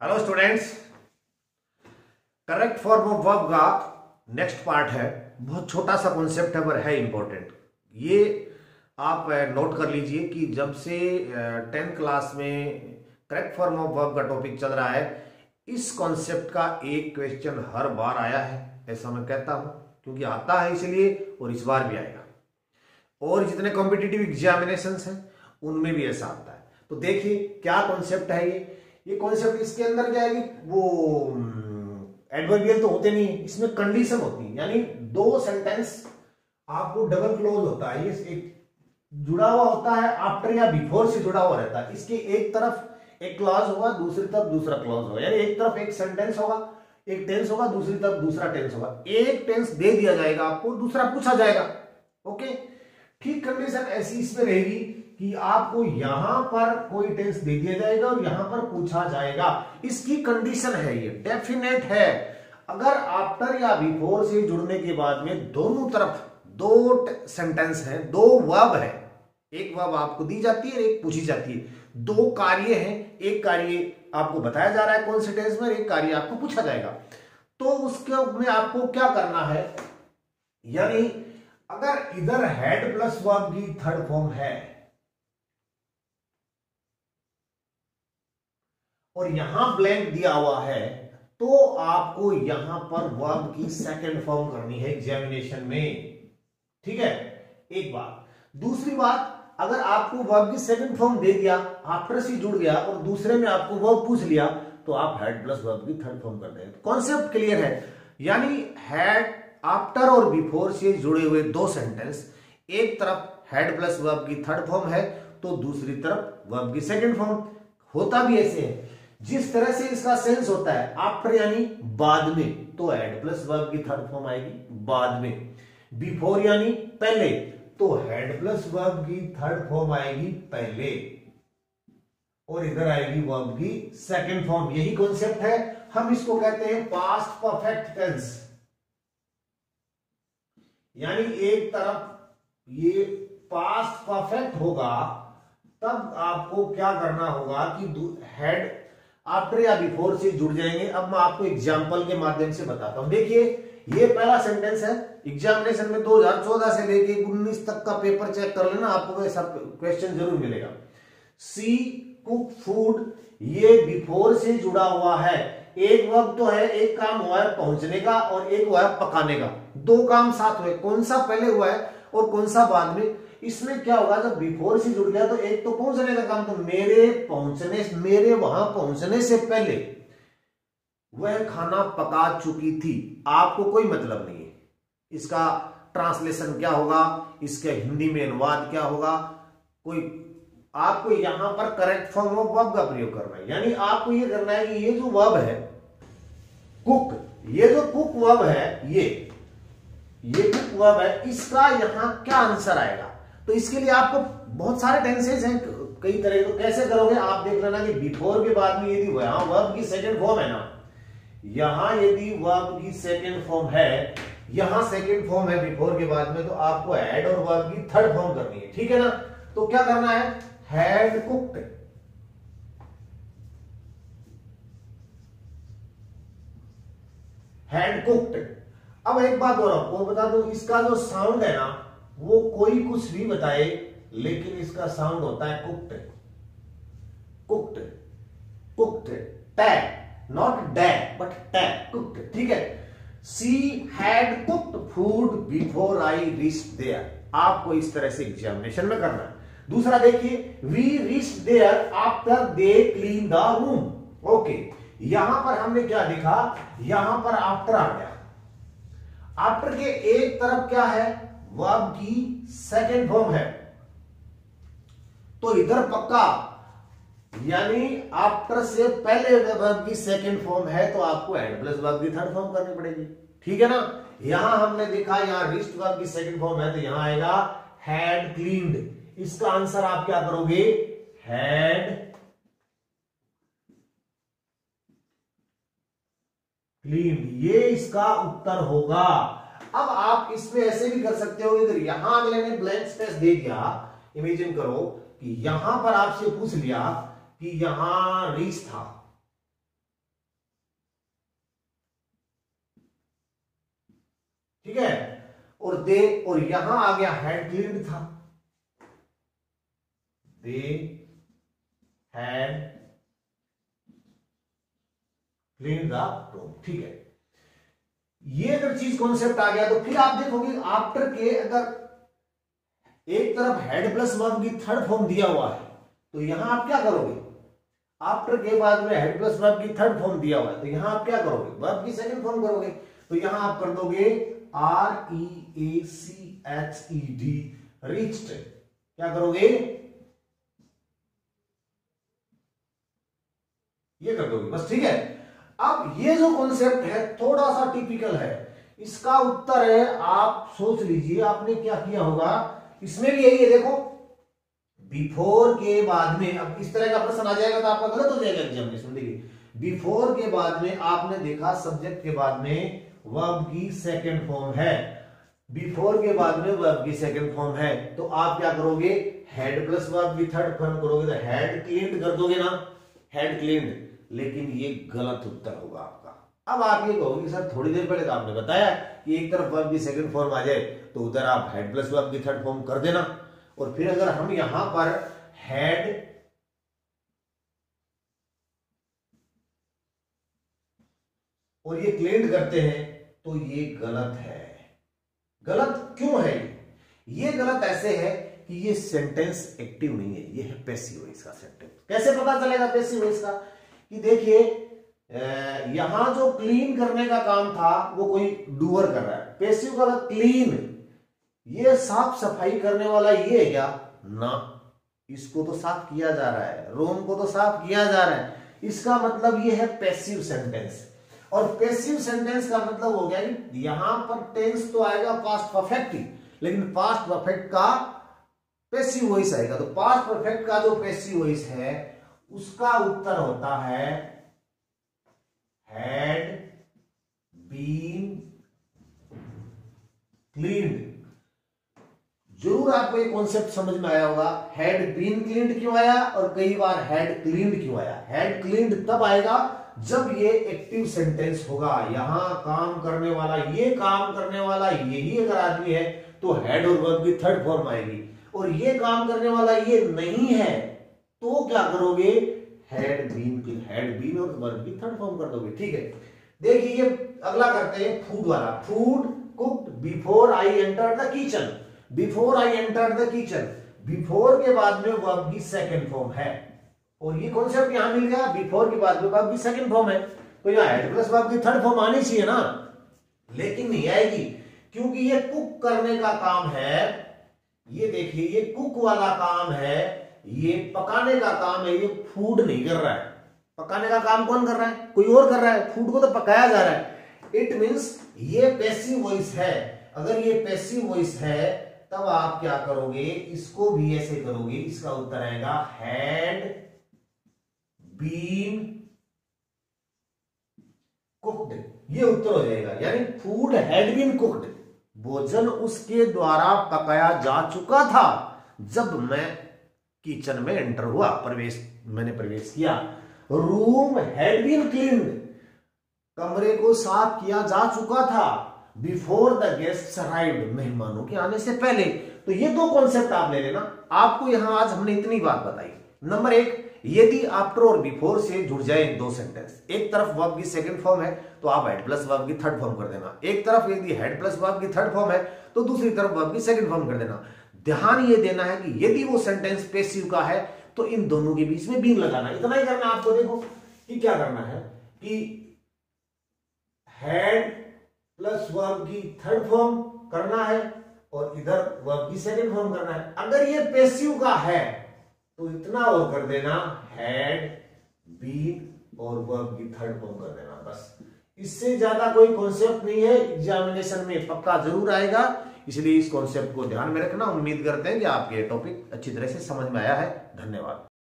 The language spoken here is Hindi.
Hello students, correct form of verb का नेक्स्ट पार्ट है। बहुत छोटा सा कॉन्सेप्ट है पर है इंपॉर्टेंट। ये आप नोट कर लीजिए कि जब से 10th क्लास में करेक्ट फॉर्म ऑफ वर्ब का टॉपिक चल रहा है, इस कॉन्सेप्ट का एक क्वेश्चन हर बार आया है, ऐसा मैं कहता हूं, क्योंकि आता है इसलिए, और इस बार भी आएगा। और जितने कॉम्पिटिटिव एग्जामिनेशंस हैं उनमें भी ऐसा आता है। तो देखिए क्या कॉन्सेप्ट है ये कॉन्सेप्ट। इसके अंदर क्या है कि वो एडवर्बियल तो होते नहीं है, इसमें कंडीशन होती है। यानी दो सेंटेंस आपको डबल क्लोज होता है, ये एक जुड़ा हुआ होता है, आफ्टर या बिफोर से जुड़ा हुआ रहता है। इसके एक तरफ एक क्लॉज होगा, दूसरी तरफ दूसरा क्लॉज होगा। यानी एक तरफ एक सेंटेंस होगा, एक टेंस होगा, दूसरी तरफ दूसरा टेंस होगा। एक टेंस दे दिया जाएगा आपको, दूसरा पूछा जाएगा। ओके, ठीक कंडीशन ऐसी इसमें रहेगी कि आपको यहां पर कोई टेंस दे दिया जाएगा और यहां पर पूछा जाएगा। इसकी कंडीशन है, ये डेफिनेट है। अगर आफ्टर या बिफोर से जुड़ने के बाद में दोनों तरफ दो सेंटेंस हैं, दो वर्ब है, एक वर्ब आपको दी जाती है, एक पूछी जाती है। दो कार्य हैं, एक कार्य आपको बताया जा रहा है कौन से टेंस में, एक कार्य आपको पूछा जाएगा। तो उसके में आपको क्या करना है, यानी अगर इधर हेड प्लस वर्ब की थर्ड फॉर्म है और यहां ब्लैंक दिया हुआ है, तो आपको यहां पर वर्ब की सेकंड फॉर्म करनी है एग्जामिनेशन में। ठीक है, एक बात। दूसरी बात, अगर आपको वर्ब की सेकंड फॉर्म दे दिया, आफ्टर से जुड़ गया और दूसरे में आपको वर्ब पूछ लिया, तो आप हेड प्लस वर्ब की थर्ड फॉर्म कर देंगे। कॉन्सेप्ट क्लियर है। यानी हेड, आफ्टर और बिफोर से जुड़े हुए दो सेंटेंस, एक तरफ हेड प्लस वर्ब की थर्ड फॉर्म है तो दूसरी तरफ वर्ब की सेकंड फॉर्म। होता भी ऐसे है, जिस तरह से इसका सेंस होता है, आफ्टर यानी बाद में, तो हेड प्लस वर्ब की थर्ड फॉर्म आएगी बाद में। बिफोर यानी पहले, तो हेड प्लस वर्ब की थर्ड फॉर्म आएगी पहले, और इधर आएगी वर्ब की सेकंड फॉर्म। यही कॉन्सेप्ट है, हम इसको कहते हैं पास्ट परफेक्ट टेंस। यानी एक तरफ ये पास्ट परफेक्ट होगा, तब आपको क्या करना होगा कि हेड आफ्टर या बिफोर से जुड़ जाएंगे। अब मैं आपको एग्जांपल के माध्यम से बताता हूं। देखिए, ये पहला सेंटेंस है। एग्जामिनेशन में 2014 से लेके 19 तक का पेपर चेक कर लेना, आपको ऐसा क्वेश्चन जरूर मिलेगा। सी कुक फूड, ये बिफोर से जुड़ा हुआ है। एक वक्त तो है, एक काम हुआ है पहुंचने का और एक हुआ है पकाने का। दो काम साथ हुए, कौन सा पहले हुआ है और कौन सा बाद में। इसमें क्या होगा, जब बिफोर से जुड़ गया तो एक तो पहुंचने का काम, तो मेरे वहां पहुंचने से पहले वह खाना पका चुकी थी। आपको कोई मतलब नहीं है इसका ट्रांसलेशन क्या होगा, इसके हिंदी में अनुवाद क्या होगा, कोई। आपको यहां पर करेक्ट फॉर्म ऑफ वर्ब का प्रयोग करना है। यानी आपको ये करना है कि ये जो वर्ब है कुक, ये जो कुक वर्ब है, ये कुक वर्ब है, इसका यहां क्या आंसर आएगा। तो इसके लिए आपको बहुत सारे टेंसेस हैं, कई तरह। तो कैसे करोगे, आप देख लेना कि बिफोर के बाद में यदि यहां वर्ब की सेकंड फॉर्म है ना, यहां यदि वर्ब की सेकंड फॉर्म है, यहां सेकंड फॉर्म है बिफोर के बाद में, तो आपको हेड और वर्ब की थर्ड फॉर्म करनी है। ठीक है ना। तो क्या करना है, हैड कुक्ड, हैड कुक्ड। अब एक बात और आपको बता दूं, इसका जो साउंड है ना, वो कोई कुछ भी बताए, लेकिन इसका साउंड होता है कुक्ड, कुक्ड, कुक्ड, टै, नॉट डै बट टै, कुक्ड। ठीक है। She had cooked food before I reached there. आपको इस तरह से एग्जामिनेशन में करना है। दूसरा देखिए, we reached there after they clean the room. Okay, यहां पर हमने क्या देखा, यहां पर आफ्टर आ गया। आफ्टर के एक तरफ क्या है, वर्ब की सेकंड फॉर्म है, तो इधर पक्का, यानी आफ्टर से पहले वर्ब की सेकंड फॉर्म है, तो आपको हेड प्लस वर्ब की थर्ड फॉर्म करनी पड़ेगी। ठीक है ना। यहां हमने देखा, यहां रीच्ड वर्ब की सेकंड फॉर्म है, तो यहां आएगा हैड क्लीन्ड। इसका आंसर आप क्या करोगे, हैड क्लीन्ड, ये इसका उत्तर होगा। अब आप इसमें ऐसे भी कर सकते हो, इधर यहां अगले ने ब्लैंक स्पेस दे दिया। इमेजिन करो कि यहां पर आपसे पूछ लिया कि यहां रीच था, ठीक है, और दे, और यहां आ गया हैड क्लीन्ड था, they had cleaned the room. ठीक है, ये अगर चीज कॉन्सेप्ट आ गया तो फिर आप देखोगे आफ्टर के अगर एक तरफ हेड प्लस वर्ब की थर्ड फॉर्म दिया हुआ है तो यहां आप क्या करोगे, आफ्टर के बाद में हेड प्लस वर्ब की थर्ड फॉर्म दिया हुआ है तो यहां आप क्या करोगे, वर्ब की सेकंड फॉर्म करोगे। तो यहां आप कर दोगे REACHED, रीच्ड। क्या करोगे, ये कर दोगे बस। ठीक है, अब ये जो कॉन्सेप्ट है थोड़ा सा टिपिकल है, इसका उत्तर है, आप सोच लीजिए आपने क्या किया होगा, इसमें भी यही है। देखो बिफोर के बाद में, अब इस तरह का प्रश्न आ जाएगा तो आपका गलत हो जाएगा एग्जामिनेशन। देखिए बिफोर के बाद में आपने देखा सब्जेक्ट के बाद में वर्ब की सेकंड फॉर्म है, बिफोर के बाद में वर्ब की सेकंड फॉर्म है, तो आप क्या करोगे, हेड प्लस वर्ब की थर्ड फॉर्म करोगे तो हेड क्लीन्ड कर दोगे ना, हेड क्लीन्ड। लेकिन ये गलत उत्तर होगा आपका। अब आप ये कहोगे सर थोड़ी देर पहले तो आपने बताया कि एक तरफ वर्ब की सेकंड फॉर्म आ जाए तो उधर आप हेड प्लस वर्ब की थर्ड फॉर्म कर देना, और फिर अगर हम यहां पर हेड और ये क्लीन्ड करते हैं तो ये गलत है। गलत क्यों है, ये गलत ऐसे है कि ये सेंटेंस एक्टिव नहीं है, ये है पैसिव वॉइस का सेंटेंस। कैसे पता चलेगा पैसिव वॉइस का, कि देखिए यहां जो क्लीन करने का काम था वो कोई डूअर कर रहा है, पैसिव का क्लीन, ये साफ सफाई करने वाला ये है क्या ना, इसको तो साफ किया जा रहा है, रूम को तो साफ किया जा रहा है, इसका मतलब ये है पैसिव सेंटेंस। और पैसिव सेंटेंस का मतलब हो गया कि यहां पर टेंस तो आएगा पास्ट परफेक्ट ही, लेकिन पास्ट परफेक्ट का पैसिव वॉइस आएगा। तो पास्ट परफेक्ट का जो पैसिव वॉइस है उसका उत्तर होता है हैड बीन क्लीन्ड। जरूर आपको ये कॉन्सेप्ट समझ में आया होगा, हैड बीन क्लीन्ड क्यों आया और कई बार हैड क्लीन्ड क्यों आया। हैड क्लीन्ड तब आएगा जब ये एक्टिव सेंटेंस होगा, यहां काम करने वाला, ये काम करने वाला यही अगर आदमी है तो हेड और वर्ब की थर्ड फॉर्म आएगी, और ये काम करने वाला ये नहीं है तो क्या करोगे, हेड बीन और वर्ब की थर्ड फॉर्म कर दोगे। ठीक है, देखिए ये अगला करते हैं फूड वाला। Food cooked before I entered the kitchen, before I entered the kitchen, before के बाद में वर्ब की सेकंड फॉर्म है, और ये कॉन्सेप्ट यहां मिल गया, बिफोर के बाद में वर्ब की सेकंड फॉर्म है तो यहां हेड प्लस वर्ब की थर्ड फॉर्म आनी चाहिए ना, लेकिन नहीं आएगी क्योंकि ये कुक करने का काम है। ये देखिए ये कुक वाला काम है, ये पकाने का काम है, ये फूड नहीं कर रहा है। पकाने का काम कौन कर रहा है, कोई और कर रहा है, फूड को तो पकाया जा रहा है। इट मींस ये पैसिव वॉइस है। अगर ये पैसिव वॉइस है तब आप क्या करोगे, इसको भी ऐसे करोगे, इसका उत्तर आएगा हैड बीन कुक्ड, ये उत्तर हो जाएगा। यानी फूड हैड बीन कुक्ड, भोजन उसके द्वारा पकाया जा चुका था जब मैं किचन में एंटर हुआ, मैंने प्रवेश किया। रूम हैड बीन क्लीन्ड, कमरे को साफ किया जा चुका था बिफोर द गेस्ट्स अराइव्ड, मेहमानों के आने से पहले। तो ये दो कॉन्सेप्ट आप ले लेना। आपको यहां आज हमने इतनी बात बताई। नंबर एक, यदि आफ्टर और बिफोर से जुड़ जाए दो सेंटेंस, एक तरफ वर्ब की सेकंड फॉर्म है तो आप हेड प्लस वर्ब की थर्ड फॉर्म कर देना, एक तरफ यदि हेड प्लस वर्ब की थर्ड फॉर्म है तो दूसरी तरफ वर्ब की सेकंड फॉर्म कर देना। ध्यान ये देना है कि यदि वो सेंटेंस पैसिव का है तो इन दोनों के बीच में बीन लगाना, इतना ही करना आपको। देखो कि क्या करना है कि हेड प्लस वर्ब की थर्ड फॉर्म करना है और इधर वर्ब की सेकंड फॉर्म करना है। अगर ये पैसिव का है तो इतना और कर देना, हैड बीन और वर्ब की थर्ड फॉर्म कर देना, बस। इससे ज्यादा कोई कॉन्सेप्ट नहीं है, एग्जामिनेशन में पक्का जरूर आएगा, इसलिए इस कॉन्सेप्ट को ध्यान में रखना। उम्मीद करते हैं कि आपके टॉपिक अच्छी तरह से समझ में आया है। धन्यवाद।